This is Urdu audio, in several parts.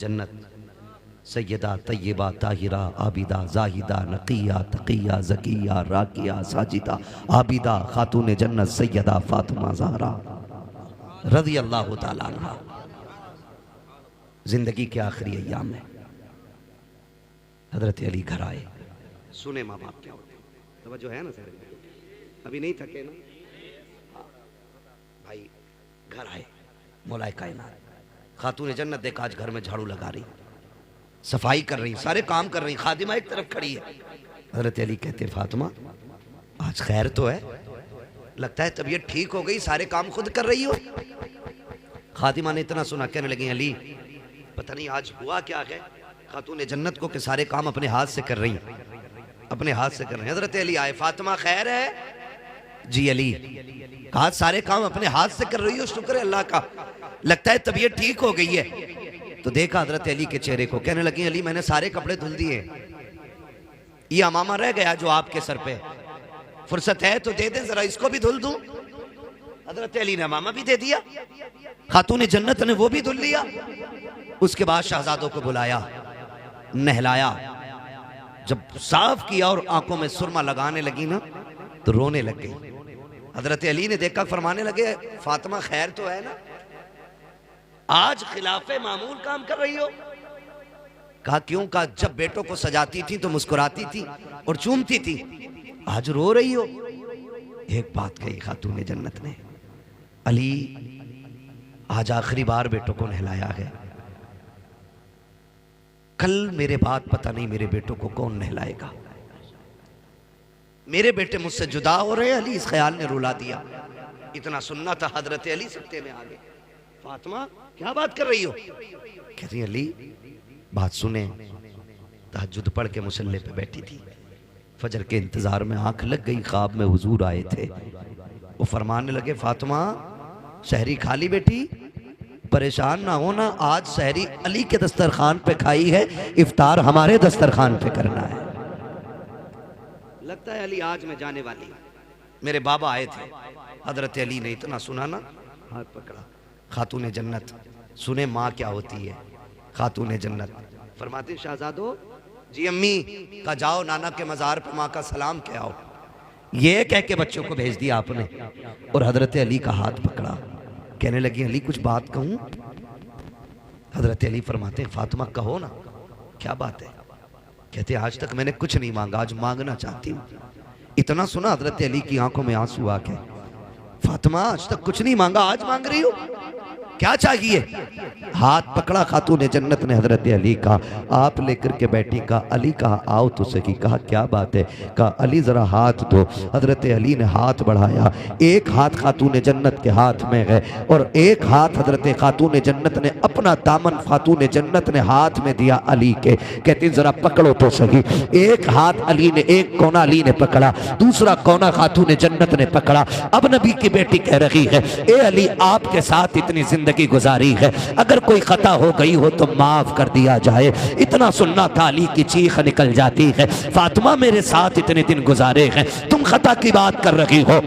جنت سیدہ طیبہ طاہرہ عابدہ زاہدہ نقیہ تقیہ زکیہ راکیہ ساجدہ عابدہ خاتون جنت سیدہ فاطمہ زہرا رضی اللہ تعالیٰ عنہ زندگی کے آخری ایام میں حضرت علی گھر آئے. سنیں ماں باپ کیا ہوتے ہیں, توجہ ہے نا سر, ابھی نہیں تھکے نا بھائی. گھر آئے مولا کائنات, خاتون جنت دیکھا آج گھر میں جھاڑو لگا رہی, صفائی کر رہی, سارے کام کر رہی, خادمہ ایک طرف کھڑی ہے. حضرت علی کہتے فاطمہ آج خیر تو ہے, لگتا ہے طبیعت ٹھیک ہو گئی, سارے کام خود کر رہی ہو. خادمہ نے اتنا سنا, کہنے لگی علی پتہ نہیں آج ہوا کیا ہے خاتون جنت کو کہ سارے کام اپنے ہاتھ سے کر رہی ہیں, اپنے ہاتھ سے کر رہے ہیں. حضرت علی آئے, فاطمہ خیر ہے؟ جی علی. کہا سارے کام اپنے ہاتھ سے کر رہی ہو, شکر ہے اللہ کا, لگتا ہے طبیعت ٹھیک ہو گئی ہے. تو دیکھا حضرت علی کے چہرے کو, کہنے لگی علی میں نے سارے کپڑے دھل دیے, یہ امامہ رہ گیا جو آپ کے سر پہ, فرصت ہے تو دے دیں ذرا اس کو بھی دھل دوں. حضرت علی نے امامہ بھی دے دیا, خاتون جنت نے وہ بھی دھل لیا. اس کے بعد شہزادوں کو بلایا, نہلایا, جب صاف کیا اور آنکھوں میں سرما لگانے لگی نا تو رونے لگ گئی. حضرت علی نے دیکھا, فرمانے لگے فاطمہ خیر تو ہے نا, آج خلاف معمول کام کر رہی ہو؟ کہا کیوں؟ کہا جب بیٹوں کو سجاتی تھی تو مسکراتی تھی اور چومتی تھی, آج رو رہی ہو. ایک بات کہی خاتون جنت نے, علی آج آخری بار بیٹوں کو نہلایا ہے, کل میرے بعد پتہ نہیں میرے بیٹوں کو کون نہلائے گا. میرے بیٹے مجھ سے جدا ہو رہے. علی اس خیال نے رلا دیا. اتنا سننا تھا, حضرت علی سکتے میں آگے, فاطمہ کیا بات کر رہی ہو؟ کہتی علی بات سنیں. تہجد پڑھ کے مصلی پہ بیٹھی تھی, فجر کے انتظار میں آنکھ لگ گئی, خواب میں حضور آئے تھے. وہ فرمانے لگے فاطمہ سحری کھا لی بیٹی, پریشان نہ ہونا, آج سحری علی کے دسترخوان پہ کھائی ہے, افطار ہمارے دسترخوان پہ کرنا ہے. لگتا ہے علی آج میں جانے والی, میرے بابا آئے تھے. حضرت علی نے اتنا سنا نا, ہاتھ پکڑا. خاتون جنت سنیں ماں کیا ہوتی ہے. خاتون جنت فرماتے شہزادو, جی امی, کہا جاؤ نانا کے مزار پہ ماں کا سلام کہہ آؤ. یہ کہہ کے بچوں کو بھیج دیا آپ نے, اور حضرت علی کا ہاتھ پکڑا. کہنے لگی علی کچھ بات کہوں؟ حضرت علی فرماتے ہیں فاطمہ کہو نا, کیا بات ہے؟ کہتے ہیں آج تک میں نے کچھ نہیں مانگا, آج مانگنا چاہتی ہوں. اتنا سنا حضرت علی کی آنکھوں میں آنسو آ کے, فاطمہ آج تک کچھ نہیں مانگا, آج مانگ رہی ہو, کیا چاہیے؟ ہاتھ پکڑا خاتون جنت نے حضرت علی کا, آپ لے کر کے بیٹھی. کہا علی, کہا آؤ تو سکی. کہا کیا بات ہے؟ کہا علی ذرا ہاتھ دو. حضرت علی نے ہاتھ بڑھایا, ایک ہاتھ خاتون جنت کے ہاتھ میں ہے اور ایک ہاتھ حضرت خاتون جنت نے اپنا دامن خاتون جنت نے ہاتھ میں دیا علی کے. کہتی ذرا پکڑو تو سکی. ایک ہاتھ علی نے, ایک کونا علی نے پکڑا, دوسرا کونا خاتون جنت نے پکڑا. اب نبی کی بیٹی کہہ رہی ہے اے علی آپ کے ساتھ اتنی زندگی گزاری ہے, اگر کوئی خطا ہو گئی ہو تو معاف کر دیا جائے. اتنا سننا تھا, علی کی چیخ نکل جاتی ہے, فاطمہ میرے ساتھ اتنے دن گزارے ہیں, تم خطا کی بات کر رہی ہو,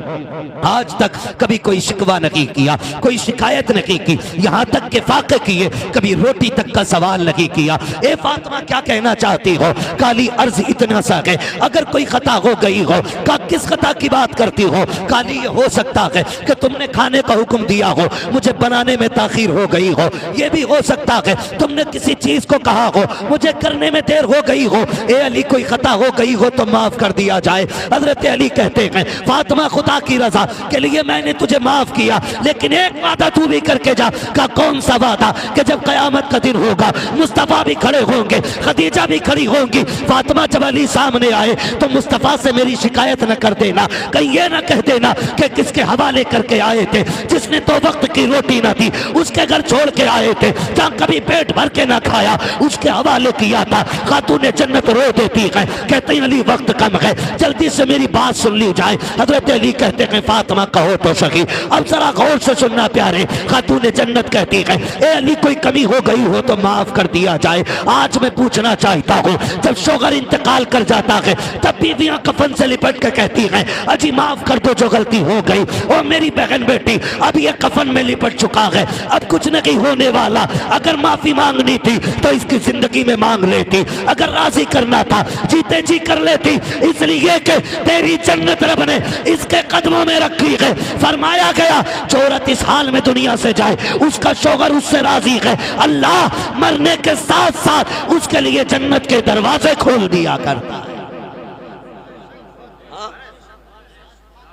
آج تک کبھی کوئی شکوہ نہیں کیا, کوئی شکایت نہیں کی, یہاں تک کہ فاقے کیے, کبھی روٹی تک کا سوال نہیں کیا. اے فاطمہ کیا کہنا چاہتی ہو؟ کالی عرض اتنا سا ہے, اگر کوئی خطا ہو گئی ہو, کہا کس خطا کی بات کرتی ہو؟ کالی یہ ہو سکتا ہے کہ تم نے کھانے کا حکم دیا ہو, مجھے بنانے میں تاخیر ہو گئی ہو, یہ بھی ہو سکتا ہے تم نے کسی چیز کو کہا ہو, مجھے کرنے میں دیر ہو گئی ہو. اے علی کوئی خطا ہو گئی ہو تو معاف کر دیا جائے. حضرت علی کہتے ہیں فاطمہ خدا کی رضا کے لیے میں نے تجھے معاف کیا, لیکن ایک وعدہ تو بھی کر کے جا. کہا کون سا وعدہ؟ کہ جب قیامت کا دن ہوگا مصطفیٰ بھی کھڑے ہوں گے, خدیجہ بھی کھڑی ہوں گی, فاطمہ جب علی سامنے آئے تو مصطفیٰ سے میری شکایت نہ کر دینا, کہیں یہ نہ کہہ دینا کہ کس کے حوالے کر کے آئے تھے, جس نے تو وقت کی روٹی نہ تھی اس کے گھر چھوڑ کے آئے تھے, جہاں کبھی پیٹ بھر کے نہ کھایا اس کے حوالے کیا تھا. خاتون جنت رو دیتی ہے, کہتے ہیں علی وقت کم ہے, جلدی سے میری بات سن لی جائے. حضرت علی کہتے ہیں فاطمہ کہو تو سکی. اب ذرا غور سے سننا پیارے. خاتون جنت کہتی ہے اے علی کوئی کمی ہو گئی ہو تو معاف کر دیا جائے. آج میں پوچھنا چاہتا ہوں, جب شوہر انتقال کر جاتا ہے تب بیویاں کفن سے لپٹ کے کہتی ہیں اجی معاف کر دو جو غلطی ہو گئی, اور میری بہن بیٹی اب یہ کفن میں لپٹ چکا ہے, اب کچھ نہیں ہونے والا. اگر معافی مانگنی تھی تو اس کی زندگی میں مانگ لیتی, اگر راضی کرنا تھا جیتے جی کر لیتی, اس لیے کہ تیری جنت رب نے اس کے قدموں میں رکھی ہے. فرمایا گیا جو عورت اس حال میں دنیا سے جائے اس کا شوہر اس سے راضی ہے, اللہ مرنے کے ساتھ ساتھ اس کے لیے جنت کے دروازے کھول دیا کرتا ہے.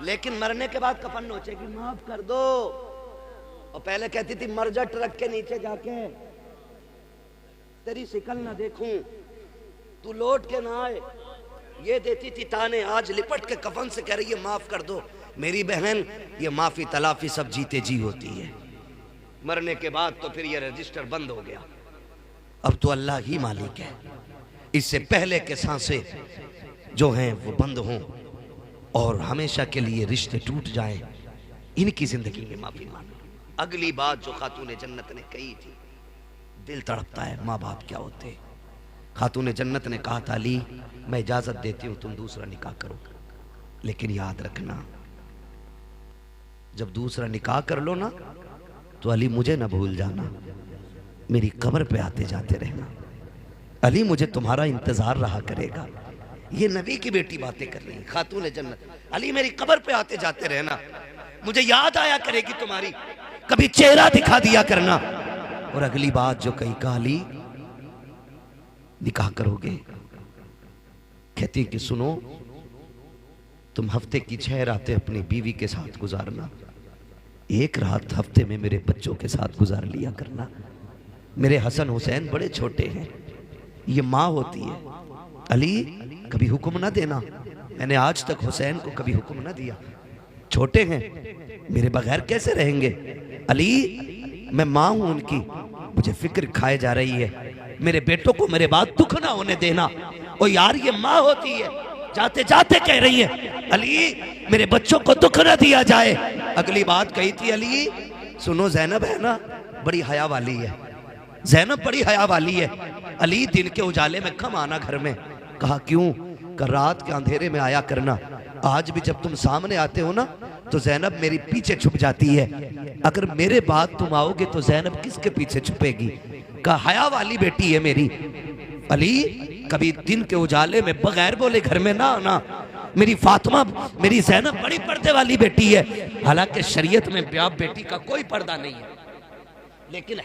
لیکن مرنے کے بعد کفن نوچے گی, معاف کر دو. اور پہلے کہتی تھی مر جا ٹرک کے نیچے جا کے, تیری شکل نہ دیکھوں, تو لوٹ کے نہ آئے, یہ دیتی تھی تانے. آج لپٹ کے کفن سے کہہ رہی ہے معاف کر دو. میری بہن, یہ معافی تلافی سب جیتے جی ہوتی ہے, مرنے کے بعد تو پھر یہ رجسٹر بند ہو گیا. اب تو اللہ ہی مالک ہے. اس سے پہلے کے سانسیں جو ہیں وہ بند ہوں اور ہمیشہ کے لیے رشتے ٹوٹ جائیں, ان کی زندگی میں معافی مانگو. اگلی بات جو خاتون جنت نے کہی تھی, دل تڑپتا ہے, ماں باپ کیا ہوتے. خاتون جنت نے کہا تھا علی میں اجازت دیتی ہوں تم دوسرا نکاح کرو, لیکن یاد رکھنا جب دوسرا نکاح کر لو نا تو علی مجھے نہ بھول جانا, میری قبر پہ آتے جاتے رہنا. علی مجھے تمہارا انتظار رہا کرے گا. یہ نبی کی بیٹی باتیں کر رہی ہیں, خاتون جنت. علی میری قبر پہ آتے جاتے رہنا, مجھے یاد آیا کرے گی تمہاری, کبھی چہرہ دکھا دیا کرنا. اور اگلی بات جو کہی, کہا علی نکاح کرو گے؟ کہتی کہ سنو, تم ہفتے کی 6 راتیں اپنی بیوی کے ساتھ گزارنا, 1 رات ہفتے میں میرے بچوں کے ساتھ گزار لیا کرنا. میرے حسن حسین بڑے چھوٹے ہیں, یہ ماں ہوتی ہے. علی کبھی حکم نہ دینا, میں نے آج تک حسین کو کبھی حکم نہ دیا, چھوٹے ہیں میرے بغیر کیسے رہیں گے. علی میں ماں ہوں ان کی, مجھے فکر کھائے جا رہی ہے, میرے بیٹوں کو میرے بعد دکھ نہ ہونے دینا. اور یار یہ ماں ہوتی ہے, جاتے جاتے کہہ رہی ہے علی میرے بچوں کو دکھ نہ دیا جائے. اگلی بات کہی تھی علی سنو, زینب ہے نا بڑی حیا والی ہے, زینب بڑی حیا والی ہے. علی دن کے اجالے میں کم آنا گھر میں. کہا کیوں؟ کہ رات کے اندھیرے میں آیا کرنا. آج بھی جب تم سامنے آتے ہو نا تو زینب میری پیچھے چھپ جاتی ہے, اگر میرے بعد تم آؤ گے تو زینب کس کے پیچھے چھپے گی؟ کہا حیا والی بیٹی ہے میری. علی کبھی دن کے اجالے میں بغیر بولے گھر میں نہ آنا. میری فاطمہ میری زینب بڑی پردے والی بیٹی ہے. حالانکہ شریعت میں باپ بیٹی کا کوئی پردہ نہیں ہے, لیکن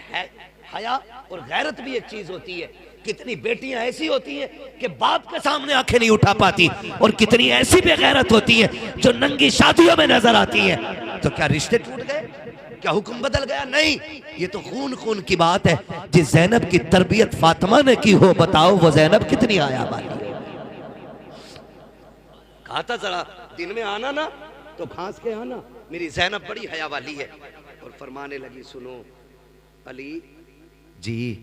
حیا اور غیرت بھی ایک چیز ہوتی ہے. کتنی بیٹیاں ایسی ہوتی ہیں کہ باپ کے سامنے آنکھیں نہیں اٹھا پاتی, اور کتنی ایسی بے غیرت ہوتی ہیں جو ننگی شادیوں میں نظر آتی ہیں. تو کیا رشتے ٹوٹ گئے؟ کیا حکم بدل گیا؟ نہیں, یہ تو خون خون کی بات ہے. جس زینب کی تربیت فاطمہ نے کی ہو, بتاؤ وہ زینب کتنی حیا والی ہے. کہا تھا ذرا دن میں آنا نا تو پھانس کے آنا, میری زینب بڑی حیا والی ہے. اور فرمانے لگی سنو علی جی,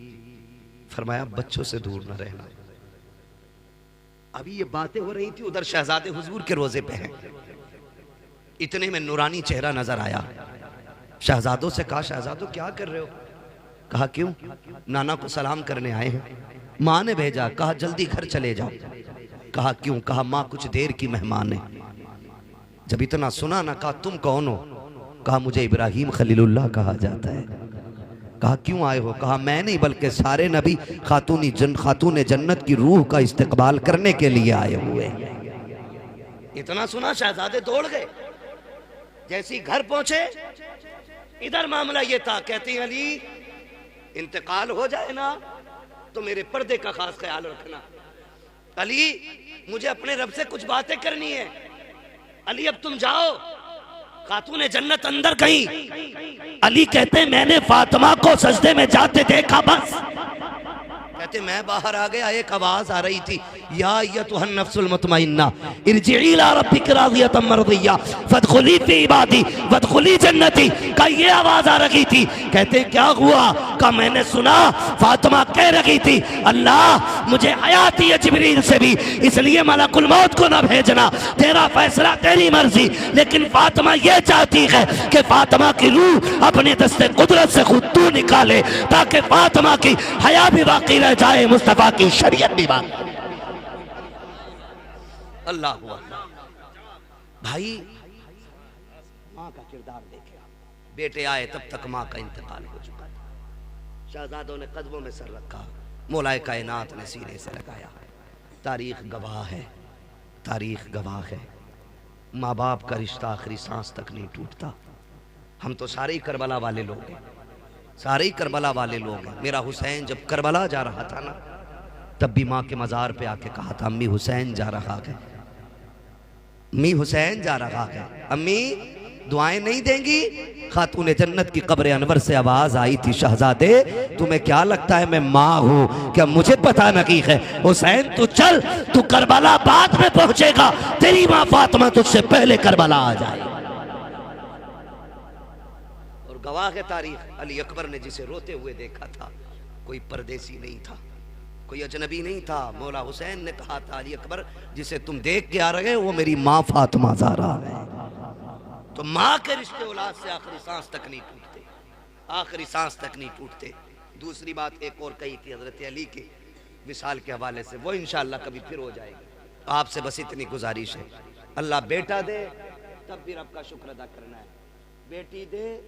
فرمایا بچوں سے دور نہ رہنا. ابھی یہ باتیں ہو رہی تھی, ادھر شہزادے حضور کے روزے پہ ہیں. اتنے میں نورانی چہرہ نظر آیا. شہزادوں سے کہا شہزادوں کیا کر رہے ہو؟ کہا کیوں؟ نانا کو سلام کرنے آئے ہیں, ماں نے بھیجا. کہا جلدی گھر چلے جاؤ. کہا کیوں؟ کہا ماں کچھ دیر کی مہمان ہے. جب اتنا سنا نہ, کہا تم کون ہو؟ کہا مجھے ابراہیم خلیل اللہ کہا جاتا ہے. کہا کیوں آئے ہو؟ کہا میں نہیں بلکہ سارے نبی خاتون جنت کی روح کا استقبال کرنے کے لیے آئے ہوئے. اتنا سنا شہزادے دوڑ گئے. جیسی گھر پہنچے ادھر معاملہ یہ تھا, کہتی ہیں علی انتقال ہو جائے نا تو میرے پردے کا خاص خیال رکھنا. علی مجھے اپنے رب سے کچھ باتیں کرنی ہے. علی اب تم جاؤ. خاتون جنت اندر گئیں. علی کہتے ہیں میں نے فاطمہ کو سجدے میں جاتے دیکھا بس. کہتے میں باہر آ گیا, ایک آواز آ رہی تھی یا ایتھا النفس المطمئنہ ارجعی الی ربک راضیۃ مرضیہ فادخلی فی عبادی وادخلی جنتی. کا یہ آواز آ رہی تھی. کہتے کیا ہوا؟ کہ میں نے سنا فاطمہ کہہ رہی تھی اللہ مجھے حیات ہے جبریل سے بھی, اس لیے ملک الموت کو نہ بھیجنا, تیرا فیصلہ تیری مرضی. لیکن فاطمہ یہ چاہتی ہے کہ فاطمہ کی روح اپنے دست قدرت سے خود تو نکالے تاکہ فاطمہ کی حیا بھی باقی رہ جائے, مصطفیٰ کی شریعت بھی باقی. اللہ ہوا بھائی, ماں کا کردار دیکھے. بیٹے آئے تب تک ماں کا انتقال ہو چکا تھا. شہزادوں نے قدموں میں سر رکھا, مولا کائنات نے سینے سے لگایا. تاریخ گواہ ہے, تاریخ گواہ ہے, ماں باپ کا رشتہ آخری سانس تک نہیں ٹوٹتا. ہم تو سارے ہی کربلا والے لوگ ہیں, سارے ہی کربلا والے لوگ ہیں. میرا حسین جب کربلا جا رہا تھا نا, تب بھی ماں کے مزار پہ آ کے کہا تھا امی حسین جا رہا ہے, امی حسین جا رہا ہے. امی دعائیں نہیں دیں گی؟ خاتون جنت کی قبر انور سے آواز آئی تھی, شہزادے تمہیں کیا لگتا ہے میں ماں ہوں کیا مجھے پتہ نہیں ہے؟ حسین تو چل, تو کربلا بعد میں پہنچے گا, تیری ماں فاطمہ تجھ سے پہلے کربلا آ جائے. اور گواہ ہے تاریخ, علی اکبر نے جسے روتے ہوئے دیکھا تھا کوئی پردیسی نہیں تھا, کوئی اجنبی نہیں تھا. مولا حسین نے کہا تھا علی اکبر جسے تم دیکھ کے آ رہے وہ میری ماں فاطمہ زہرا ہے. تو ماں کے رشتے اولاد سے آخری سانس تک نہیں ٹوٹتے, آخری سانس تک نہیں ٹوٹتے. دوسری بات ایک اور کہی تھی حضرت علی کے وصال کے حوالے سے, وہ انشاءاللہ کبھی پھر ہو جائے گی. آپ سے بس اتنی گزارش ہے, اللہ بیٹا دے تب بھی رب کا شکر ادا کرنا ہے, بیٹی دے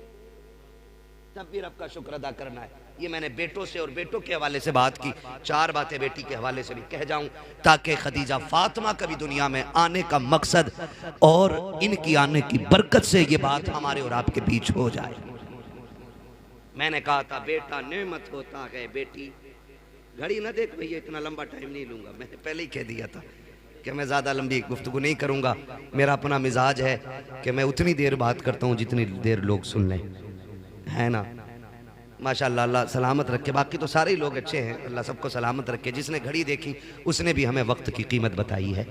تب بھی رب کا شکر ادا کرنا ہے. یہ میں نے بیٹوں سے اور بیٹوں کے حوالے سے بات کی, 4 باتیں بیٹی کے حوالے سے بھی کہہ جاؤں تاکہ خدیجہ فاطمہ کا بھی دنیا میں آنے کا مقصد اور ان کی آنے کی برکت سے یہ بات ہمارے اور آپ کے بیچ ہو جائے. میں نے کہا تھا بیٹا نعمت ہوتا ہے بیٹی, گھڑی نہ دیکھ بھئی اتنا لمبا ٹائم نہیں لوں گا, میں نے پہلے ہی کہہ دیا تھا کہ میں زیادہ لمبی گفتگو نہیں کروں گا. میرا اپنا مزاج ہے کہ میں اتنی دیر بات کرتا ہوں جتنی دیر لوگ سن لیں, ہے نا. ماشاءاللہ اللہ سلامت رکھے, باقی تو سارے لوگ اچھے ہیں, اللہ سب کو سلامت رکھے. جس نے گھڑی دیکھی اس نے بھی ہمیں وقت کی قیمت بتائی ہے,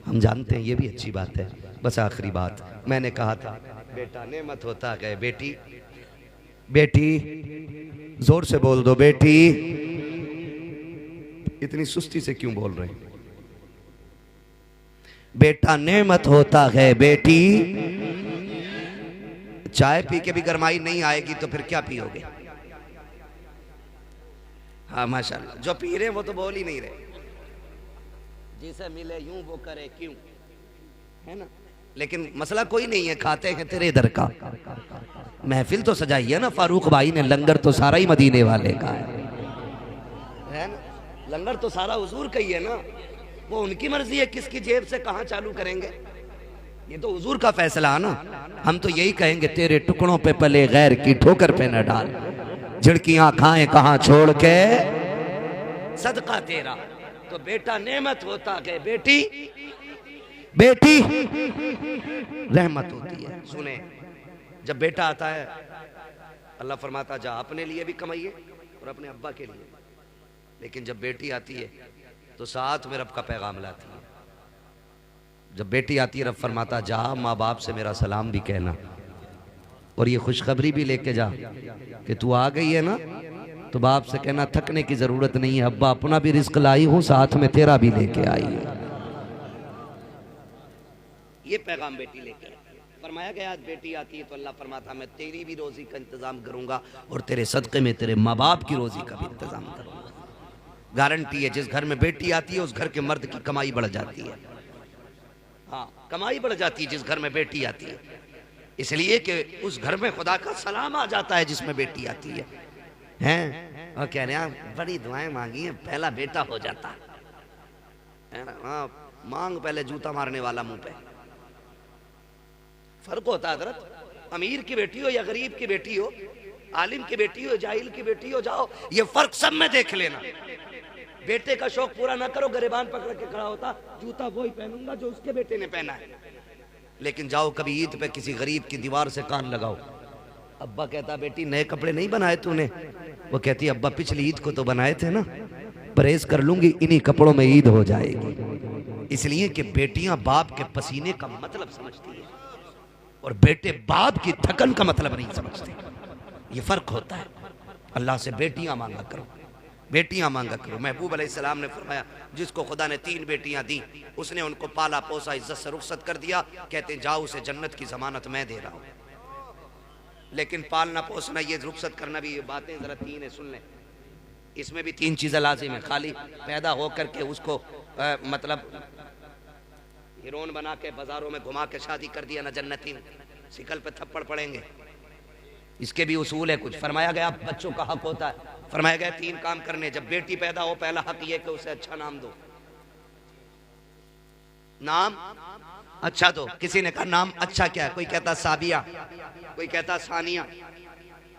ہم جانتے ہیں, یہ بھی اچھی بات ہے. بس آخری بات میں نے کہا تھا بیٹا نعمت ہوتا ہے بیٹی, بیٹی زور سے بول دو بیٹی. اتنی سستی سے کیوں بول رہے ہیں؟ بیٹا نعمت ہوتا ہے بیٹی. چائے پی کے بھی گرمائی نہیں آئے گی تو پھر کیا پیو گے؟ ہاں ماشاءاللہ, جو پی رہے وہ تو بول ہی نہیں رہے, جسے ملے یوں وہ کرے کیوں, ہے نا. لیکن مسئلہ کوئی نہیں ہے, کھاتے ہیں تیرے در کا. محفل تو سجائی ہے نا فاروق بھائی نے, لنگر تو سارا ہی مدینے والے کا ہے نا, لنگر تو سارا حضور کا ہی ہے نا. وہ ان کی مرضی ہے کس کی جیب سے کہاں چالو کریں گے, یہ تو حضور کا فیصلہ ہے نا. ہم تو یہی کہیں گے تیرے ٹکڑوں پہ پلے غیر کی ٹھوکر پہ نہ ڈال, جھڑکیاں کھائیں کہاں چھوڑ کے صدقہ تیرا. تو بیٹا نعمت ہوتا ہے بیٹی, بیٹی رحمت ہوتی ہے. سنیں, جب بیٹا آتا ہے اللہ فرماتا جا اپنے لیے بھی کمائیے اور اپنے ابا کے لیے, لیکن جب بیٹی آتی ہے تو ساتھ میں رب کا پیغام لاتی ہے. جب بیٹی آتی ہے رب فرماتا جا ماں باپ سے میرا سلام بھی کہنا, اور یہ خوشخبری بھی لے کے جا کہ تو آ گئی ہے نا, تو باپ سے کہنا تھکنے کی ضرورت نہیں ہے, ابا اپنا بھی رزق لائی ہوں ساتھ میں تیرا بھی لے کے آئی ہے. یہ پیغام بیٹی لے کے فرمایا گیا. بیٹی آتی ہے تو اللہ فرماتا میں تیری بھی روزی کا انتظام کروں گا اور تیرے صدقے میں تیرے ماں باپ کی روزی کا بھی انتظام کروں گا. گارنٹی ہے, جس گھر میں بیٹی آتی ہے اس گھر کے مرد کی کمائی بڑھ جاتی ہے. ہاں کمائی بڑھ جاتی ہے جس گھر میں بیٹی آتی ہے, اس لیے کہ اس گھر میں خدا کا سلام آ جاتا ہے جس میں بیٹی آتی ہے. ہیں اور کہہ رہے ہیں بڑی دعائیں مانگی ہیں, پہلا بیٹا ہو جاتا. مانگ پہلے جوتا مارنے والا منہ پہ. فرق ہوتا ہے حضرت, امیر کی بیٹی ہو یا غریب کی بیٹی ہو, عالم کی بیٹی ہو جاہل کی بیٹی ہو, جاؤ یہ فرق سب میں دیکھ لینا. بیٹے کا شوق پورا نہ کرو, گریبان پکڑ کے کھڑا ہوتا جوتا وہی پہنوں گا جو اس کے بیٹے نے پہنا ہے. لیکن جاؤ کبھی عید پہ کسی غریب کی دیوار سے کان لگاؤ, ابا کہتا بیٹی نئے کپڑے نہیں بنائے تو نے, وہ کہتی ابا پچھلی عید کو تو بنائے تھے نا, پرہیز کر لوں گی انہی کپڑوں میں عید ہو جائے گی. اس لیے کہ بیٹیاں باپ کے پسینے کا مطلب سمجھتی ہیں اور بیٹے باپ کی تھکن کا مطلب نہیں سمجھتے. یہ فرق ہوتا ہے. اللہ سے بیٹیاں مانگا کرو, بیٹیاں مانگا کرو. محبوب علیہ السلام نے فرمایا جس کو خدا نے 3 بیٹیاں دی اس نے ان کو پالا پوسا عزت سے رخصت کر دیا, کہتے ہیں جاؤ اسے جنت کی ضمانت میں دے رہا ہوں. لیکن پالنا پوسنا یہ رخصت کرنا بھی, یہ باتیں ذرا 3 ہیں سن لیں, اس میں بھی 3 چیزیں لازم ہیں. خالی پیدا ہو کر کے اس کو مطلب ہیرون بنا کے بازاروں میں گھما کے شادی کر دیا نہ جنتی, شکل پہ تھپڑ پڑیں گے. اس کے بھی اصول ہے کچھ. فرمایا گیا بچوں کا حق ہوتا ہے, فرمایا گیا 3 کام کرنے. جب بیٹی پیدا ہو پہلا حق یہ کہ اسے اچھا نام دو. نام اچھا دو. کسی نے کہا نام اچھا کیا ہے؟ کوئی کہتا سابیہ, کوئی کہتا ثانیہ,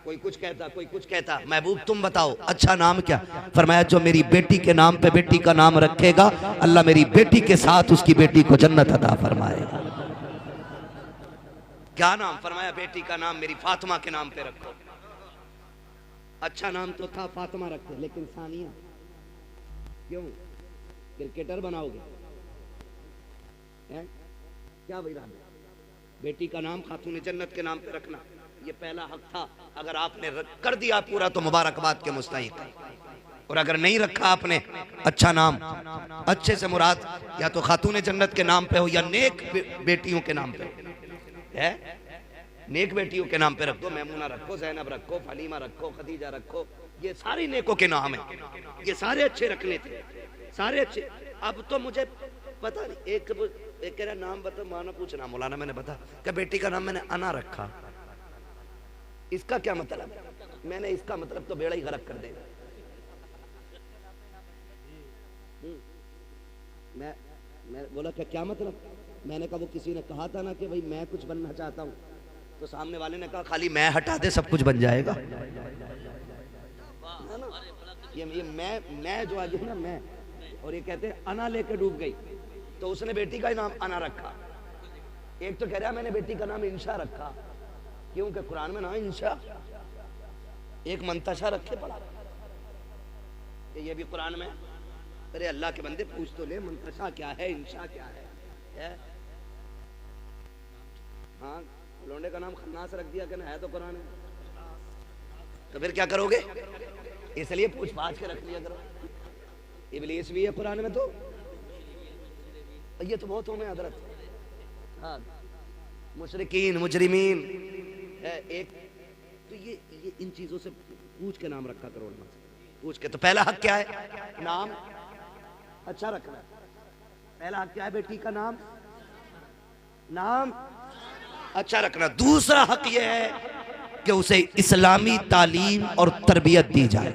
کوئی کچھ کہتا, کوئی کچھ کہتا. محبوب تم بتاؤ اچھا نام کیا؟ فرمایا جو میری بیٹی کے نام پہ بیٹی کا نام رکھے گا, اللہ میری بیٹی کے ساتھ اس کی بیٹی کو جنت عطا فرمائے گا. کیا نام؟ فرمایا بیٹی کا نام میری فاطمہ کے نام پہ رکھو. اچھا نام تو تھا فاطمہ رکھتے, لیکن ثانیہ کیوں؟ کرکٹر بناؤ گے کیا بھائی؟ بیٹی کا نام خاتون جنت کے نام پہ رکھنا یہ پہلا حق تھا. اگر آپ نے کر دیا پورا تو مبارکباد کے مستحق ہے, اور اگر نہیں رکھا آپ نے اچھا نام, اچھے سے مراد یا تو خاتون جنت کے نام پہ ہو یا نیک بیٹیوں کے نام پہ ہے. نیک بیٹیوں کے نام پہ رکھ دو, میمونہ رکھو, زینب رکھو, حلیمہ رکھو, خدیجہ رکھو, یہ ساری نیکوں کے نام ہیں. یہ سارے اچھے رکھنے تھے, سارے اچھے. اب تو مجھے پتا نہیں, ایک کہہ رہا نام بتا, مانا پوچھنا مولانا میں نے بتا کہ بیٹی کا نام میں نے انا رکھا, اس کا کیا مطلب؟ میں نے اس کا مطلب تو بیڑا ہی غرق کر دے گا. میں بولا کہ کیا مطلب؟ میں نے کہا وہ کسی نے کہا تھا نا کہ بھئی میں کچھ بننا چاہتا ہوں, تو سامنے والے نے کہا خالی میں ہٹا دے سب کچھ بن جائے گا. یہ میں جو آگے نا میں, اور یہ کہتے ہیں انا لے کے ڈوب گئی, تو اس نے بیٹی کا نام انا رکھا. ایک تو کہہ رہا میں نے بیٹی کا نام انشا رکھا, کیونکہ قرآن میں نا انشا, ایک منتشا رکھے پڑا, یہ بھی قرآن میں. ارے اللہ کے بندے پوچھ تو لے, منتشا کیا ہے, انشا کیا ہے؟ ہاں لونڈے کا نام خناس رکھ دیا کہ نہ ہے تو قرآن میں, تو پھر کیا کرو گے؟ اس لیے پوچھ پاچھ کے رکھ لیا کرو. ابلیس بھی ہے قرآن میں, تو یہ تو بہت ہوئے حضرت. ہاں مشرکین مجرمین ایک, تو یہ ان چیزوں سے پوچھ کے نام رکھا کرو, پوچھ کے. تو پہلا حق کیا ہے؟ نام اچھا رکھنا. پہلا حق کیا ہے بیٹی کا نام اچھا رکھنا. دوسرا حق یہ ہے کہ اسے اسلامی تعلیم اور تربیت دی جائے.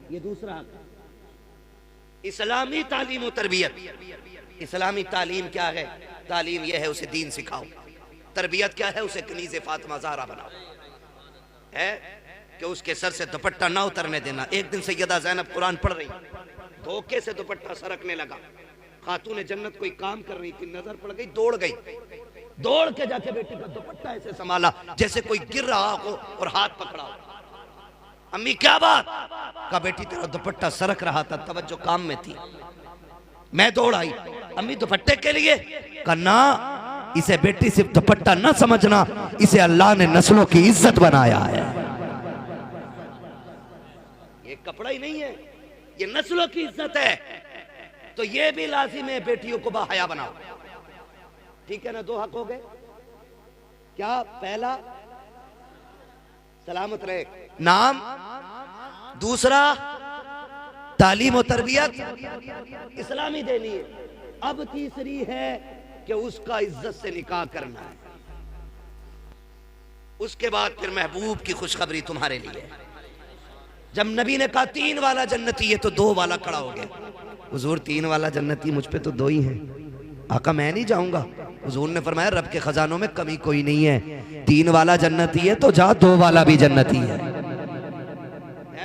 یہ دوسرا حق, اسلامی تعلیم و تربیت. اسلامی تعلیم کیا ہے؟ تعلیم یہ ہے اسے دین سکھاؤ. تربیت کیا ہے؟ اسے کنیز فاطمہ زہرا بناؤ, ہے کہ اس کے سر سے دوپٹہ نہ اترنے دینا. ایک دن سیدہ زینب قرآن پڑھ رہی, دھوکے سے دوپٹہ سرکنے لگا. خاتون جنت کوئی کام کر رہی تھی, نظر پڑ گئی, دوڑ گئی, دوڑ کے جا کے بیٹی کا دوپٹہ ایسے سنبھالا جیسے کوئی گر رہا ہو اور ہاتھ پکڑا ہو. امی کیا بات؟ کہا بیٹی تیرا دوپٹہ سرک رہا تھا, توجہ کام میں تھی, میں دوڑ آئی. امی دوپٹے کے لیے؟ کہا نا, اسے بیٹی صرف دوپٹہ نہ سمجھنا, اسے اللہ نے نسلوں کی عزت بنایا ہے. یہ کپڑا ہی نہیں ہے, یہ نسلوں کی عزت ہے. تو یہ بھی لازم ہے بیٹیوں کو باحیا بناؤ. ٹھیک ہے نا؟ 2 حق ہو گئے. کیا؟ پہلا سلامت رہے نام, دوسرا تعلیم و تربیت اسلامی دینی ہے. اب تیسری ہے کہ اس کا عزت سے نکاح کرنا ہے. اس کے بعد پھر محبوب کی خوشخبری تمہارے لیے. جب نبی نے کہا 3 والا جنتی ہے تو 2 والا کھڑا ہو گیا. حضور 3 والا جنتی, مجھ پہ تو 2 ہی ہیں. آقا میں نہیں جاؤں گا. حضور نے فرمایا رب کے خزانوں میں کمی کوئی نہیں ہے, 3 والا جنتی ہے تو جا 2 والا بھی جنتی ہے.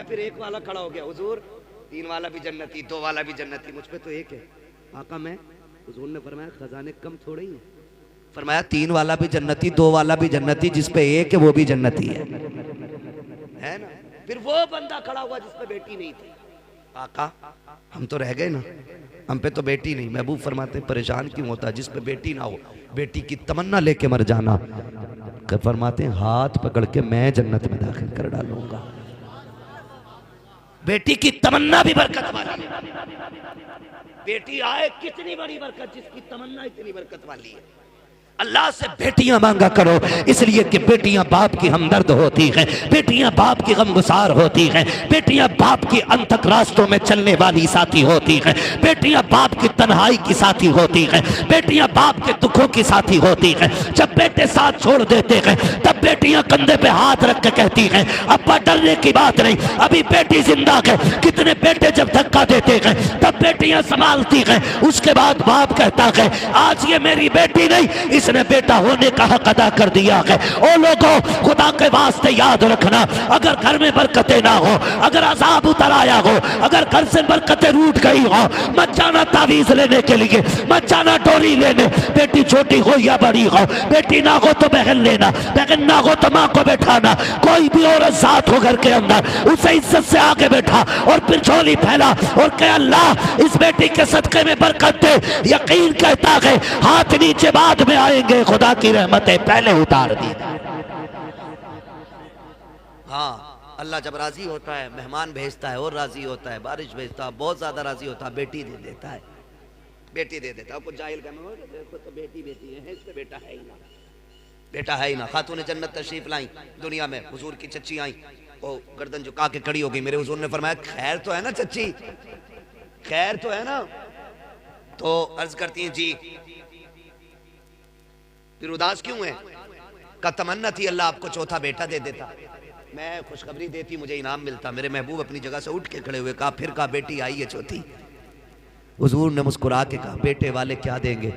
پھر 1 والا کھڑا ہو گیا. حضور 3 والا بھی جنتی, 2 والا بھی جنتی, مجھ پہ تو 1 ہے. آقا میں, حضور نے فرمایا خزانے کم تھوڑے ہی ہیں. فرمایا 3 والا بھی جنتی, 2 والا بھی جنتی, جس پہ 1 ہے وہ بھی جنتی ہے نا. پھر وہ بندہ کھڑا ہوا جس پہ بیٹی نہیں تھی. آقا ہم تو رہ گئے نا, ہم پہ تو بیٹی نہیں. محبوب فرماتے ہیں پریشان کیوں ہوتا, جس پہ بیٹی نہ ہو بیٹی کی تمنا لے کے مر جانا. فرماتے ہیں ہاتھ پکڑ کے میں جنت میں داخل کر ڈالوں گا. بیٹی کی تمنا بھی برکت والی ہے. بیٹی آئے کتنی بڑی برکت, جس کی تمنا اتنی برکت والی ہے. اللہ سے بیٹیاں مانگا کرو، اس لیے کہ بیٹیاں باپ کی ہمدرد ہوتی ہیں، بیٹیاں باپ کی غمگسار ہوتی ہیں، بیٹیاں باپ کی انتک راستوں میں چلنے والی ساتھی ہوتی ہیں، بیٹیاں باپ کی تنہائی کی ساتھی ہوتی ہیں، بیٹیاں باپ کے دکھوں کی ساتھی ہوتی ہیں۔ جب بیٹے ساتھ چھوڑ دیتے ہیں تب بیٹیاں کندھے پہ ہاتھ رکھ کے کہتی ہیں ابا ڈرنے کی بات نہیں، ابھی بیٹی زندہ ہے۔ کتنے بیٹے جب دھکا دیتے ہیں تب بیٹیاں سنبھالتی ہیں، اس کے بعد باپ کہتا ہے آج یہ میری بیٹی نہیں، اس نے بیٹا ہونے کا حق ادا کر دیا ہے۔ او لوگوں، خدا کے واسطے یاد رکھنا، اگر گھر میں برکتیں نہ ہو، اگر عذاب اتر آیا ہو، اگر گھر سے برکتیں روٹ گئی ہو، مت جانا تعویذ لینے کے لیے، مت جانا ڈوری لینے، بیٹی چھوٹی ہو یا بڑی ہو، بیٹی نہ ہو تو بہن لینا، بہن نہ ہو تو ماں کو بیٹھانا، کوئی بھی عورت ذات ہو گھر کے اندر، اسے عزت سے آگے بیٹھا اور پھر جھولی پھیلا اور کہ اللہ اس بیٹی کے صدقے میں برکت دے۔ یقین کہتا ہے ہاتھ نیچے بعد میں آئیں گے، خدا کی رحمتیں پہلے اتار دی۔ ہاں، اللہ جب راضی ہوتا ہے مہمان بھیجتا ہے اور راضی ہوتا ہے، بارش بھیجتا ہے بہت زیادہ راضی ہوتا ہے، بیٹی دے دیتا ہے، بیٹی دے دیتا ہے۔ کچھ جاہل کہنا دیکھو تو بیٹی بیٹی ہے، اس سے بیٹا ہے ہی نہ، بیٹا ہے ہی نہ۔ خاتون جنت تشریف لائیں دنیا میں، حضور کی چچی آئیں، وہ گردن جھکا کے کھڑی ہو گئی، میرے حضور نے فرمایا خیر تو ہے نا چچی، خیر تو ہے نا؟ تو عرض کرتی ہیں جی، پھر اداس کیوں ہے؟ کا تمنا تھی اللہ آپ کو چوتھا بیٹا دے دیتا، میں خوشخبری دیتی مجھے انعام ملتا۔ میرے محبوب اپنی جگہ سے اٹھ کے کھڑے ہوئے، کہا پھر کہا بیٹی آئی ہے چوتھی۔ حضور نے مسکرا کے کہا بیٹے والے کیا دیں گے،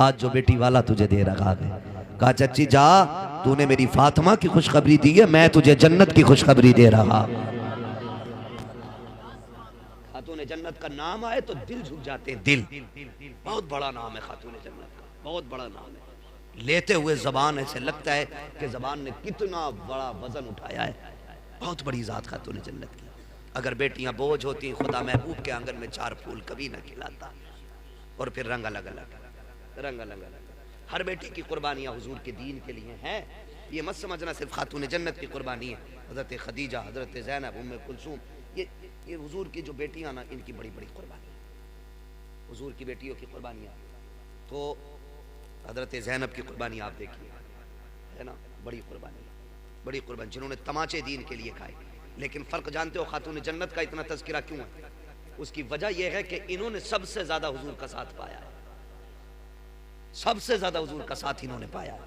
آج جو بیٹی والا تجھے دے رہا ہے۔ کہا چچی جا، تو نے میری فاطمہ کی خوشخبری دی ہے، میں تجھے جنت کی خوشخبری دے رہا۔ خاتون جنت کا نام آئے تو دل جھک جاتے ہیں، دل، بہت بڑا نام ہے خاتون جنت کا، بہت بڑا نام ہے۔ لیتے ہوئے زبان ایسے لگتا ہے کہ زبان نے کتنا بڑا وزن اٹھایا ہے، بہت بڑی ذات خاتون جنت کی۔ اگر بیٹیاں بوجھ ہوتی، خدا محبوب کے آنگن میں 4 پھول کبھی نہ کھلاتا، اور پھر رنگ الگ الگ، رنگ الگ الگ۔ ہر بیٹی کی قربانیاں حضور کے دین کے لیے ہیں، یہ مت سمجھنا صرف خاتون جنت کی قربانی ہے۔ حضرت خدیجہ، حضرت زینب، ام کلثوم، یہ حضور کی جو بیٹیاں نا، ان کی بڑی بڑی قربانی، حضور کی بیٹیوں کی قربانیاں۔ تو حضرت زینب کی قربانی آپ دیکھیے، ہے نا، بڑی قربانی، بڑی قربانی، جنہوں نے تماچے دین کے لیے کھائے۔ لیکن فرق جانتے ہو خاتون جنت کا اتنا تذکرہ کیوں ہے؟ اس کی وجہ یہ ہے کہ انہوں نے سب سے زیادہ حضور کا ساتھ پایا ہے، سب سے زیادہ حضور کا ساتھ انہوں نے پایا ہے،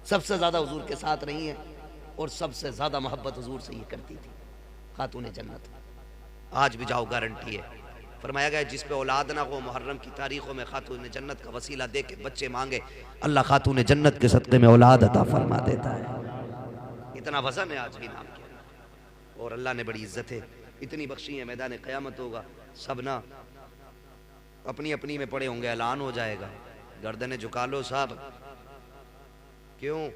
سب سے زیادہ حضور کے ساتھ رہی ہیں، اور سب سے زیادہ محبت حضور سے یہ کرتی تھی خاتون جنت۔ آج بھی جاؤ، گارنٹی ہے۔ فرمایا گیا جس پہ اولاد نہ ہو، محرم کی تاریخوں میں خاتون جنت کا وسیلہ دے کے بچے مانگے، اللہ خاتون جنت کے صدقے میں اولاد عطا فرما دیتا ہے۔ اتنا وزن ہے آج بھی نام کیا، اور اللہ نے بڑی عزتیں اتنی بخشی ہیں۔ میدان قیامت ہوگا، سب نہ اپنی اپنی میں پڑے ہوں گے، اعلان ہو جائے گا، گردنیں جھکا لو صاحب۔ کیوں؟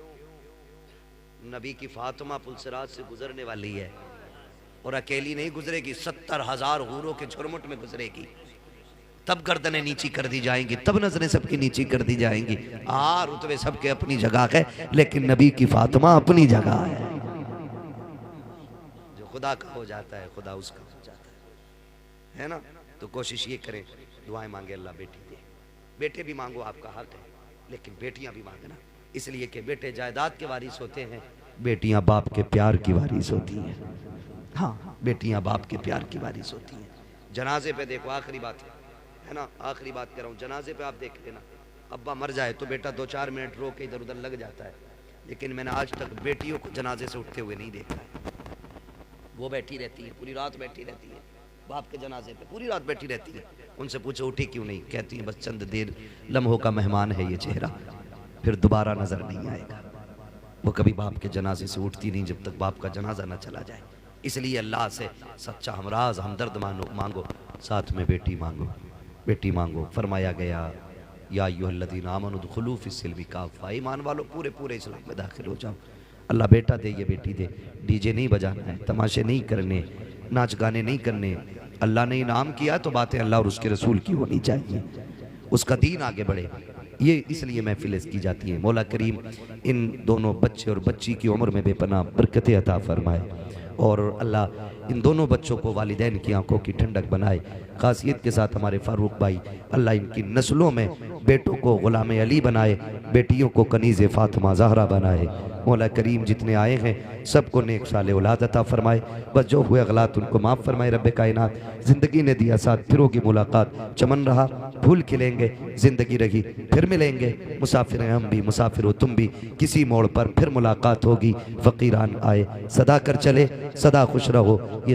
نبی کی فاطمہ پلسرات سے گزرنے والی ہے، اور اکیلی نہیں گزرے گی، 70,000 حوروں کے جھرمٹ میں گزرے گی، تب گردنیں نیچی کر دی جائیں گی، تب نظریں سب کی نیچی کر دی جائیں گی۔ رتبے سب کے اپنی جگہ ہے، لیکن نبی کی فاطمہ اپنی جگہ ہے۔ جو خدا کا ہو جاتا ہے، خدا اس کا ہو جاتا ہے نا؟ تو کوشش یہ کریں، دعائیں مانگے اللہ بیٹی دے، بیٹے بھی مانگو، آپ کا حق ہے، لیکن بیٹیاں بھی مانگنا، اس لیے کہ بیٹے جائیداد کے وارث ہوتے ہیں، بیٹیاں باپ کے پیار کی وارث ہوتی ہیں۔ ہاں، بیٹیاں باپ کے پیار کی وارث ہوتی ہیں۔ جنازے پہ دیکھو، آخری بات ہے نا، آخری بات کر رہا ہوں، جنازے پہ آپ دیکھ لینا، ابا مر جائے تو بیٹا 2-4 منٹ رو کے ادھر ادھر لگ جاتا ہے، لیکن میں نے آج تک بیٹیوں کو جنازے سے اٹھتے ہوئے نہیں دیکھا ہے۔ وہ بیٹھی رہتی ہے، پوری رات بیٹھی رہتی ہے، باپ کے جنازے پہ پوری رات بیٹھی رہتی ہے۔ ان سے پوچھو اٹھی کیوں نہیں؟ کہتی ہیں بس چند دیر لمحوں کا مہمان ہے یہ چہرہ، پھر دوبارہ نظر نہیں آئے گا۔ وہ کبھی باپ کے جنازے سے اٹھتی نہیں جب تک باپ کا جنازہ نہ چلا جائے۔ اس لیے اللہ سے سچا ہمراز ہمدرد مانگو، ساتھ میں بیٹی مانگو، بیٹی مانگو۔ فرمایا گیا یا ایھا الذین آمنوا ادخلوا فی السلم کافہ، ایمان والو پورے پورے اسلام میں داخل ہو جاؤ۔ اللہ بیٹا دے، یہ بیٹی دے، ڈی جے نہیں بجانا ہے، تماشے نہیں کرنے، ناچ گانے نہیں کرنے۔ اللہ نے انعام کیا تو باتیں اللہ اور اس کے رسول کی ہونی چاہیے، اس کا دین آگے بڑھے، یہ اس لیے محفلیں کی جاتی ہیں۔ مولا کریم ان دونوں بچے اور بچی کی عمر میں بے پناہ برکتیں عطا فرمائے، اور اللہ ان دونوں بچوں کو والدین کی آنکھوں کی ٹھنڈک بنائے. خاصیت کے ساتھ ہمارے فاروق بھائی اللہ ان کی نسلوں میں بیٹوں کو غلام علی بنائے, بیٹیوں کو کنیز فاطمہ زہرا بنائے. مولا کریم جتنے آئے ہیں سب کو نیک صالح اولاد عطا فرمائے, بس جو ہوئے غلط ان کو معاف فرمائے. رب کائنات زندگی نے دیا ساتھ پھروں کی ملاقات, چمن رہا پھول کھلیں گے, زندگی رہی پھر ملیں گے. مسافر ہیں ہم بھی, مسافر ہو تم بھی, کسی موڑ پر پھر ملاقات ہوگی. فقیران آئے صدا کر چلے, سدا خوش رہو. یہ